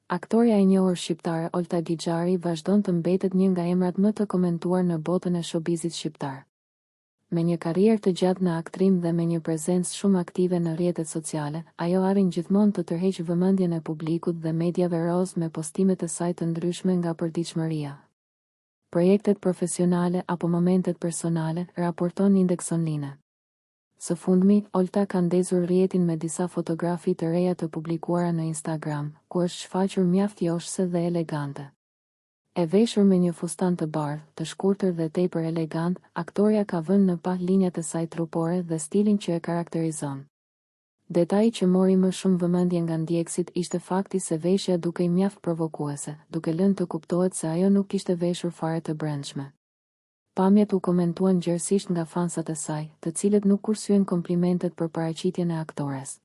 Aktoreja e njohur shqiptare Olta Gixhari vazhdon të mbetet një nga emrat më të komentuar në botën e showbizit shqiptar. Me një karrierë të gjatë në aktrim dhe me një prezencë shumë aktive në rrjetet sociale, ajo arrin gjithmonë të tërheqë vëmendjen e publikut dhe mediave roz me postimet e saj të ndryshme nga përditshmëria. Projektet profesionale apo momentet personale, raporton Index Online. Së fundmi, Olta ka ndezur rrjetin me disa fotografi të reja të publikuara në Instagram, ku është shfaqur mjaft joshse dhe elegante. E veshur me një fustan të bardhë, të shkurtër dhe tepër elegant, aktoreja ka vënë në pa linjat e saj trupore dhe stilin që e karakterizon. Detaji që mori më shumë vëmendje nga ndjekësit ishte fakti se veshja dukej mjaft provokuese, duke lënë të kuptohet se ajo nuk kishte veshur fare të brendshme. Pamjet u komentuan gjerësisht nga fansat e saj, të cilët nuk kursyen komplimentet për paraqitjen e aktores.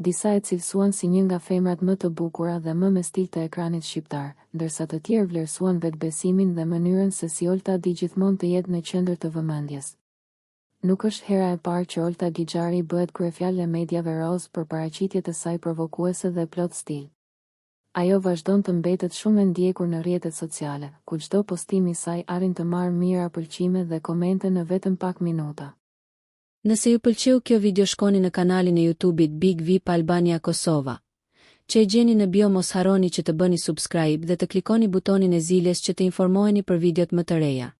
Disa e cilësuan si një nga femrat më të bukura dhe më me stil të ekranit shqiptar, ndërsa të tjerë vlerësuan vetbesimin dhe mënyrën se si Olta di gjithmonë të jetë në qendër të vëmendjes. Nuk është hera e parë që Olta Gixhari bëhet kryefjalë e mediave roz për paraqitjet e saj provokuese dhe plot stil. Ajo vazhdon të mbetet shumë e ndjekur në rrjetet sociale, ku çdo postim i saj arrin të marrë mira pëlqime dhe komente në vetëm pak minuta. Nëse ju pëlqeu kjo video, shkoni në kanalin e YouTube-it Big VIP Albania Kosova. Që e gjeni në bio, mos harroni që të bëni subscribe dhe të klikoni butonin e ziljes që të informoheni për videot më të reja.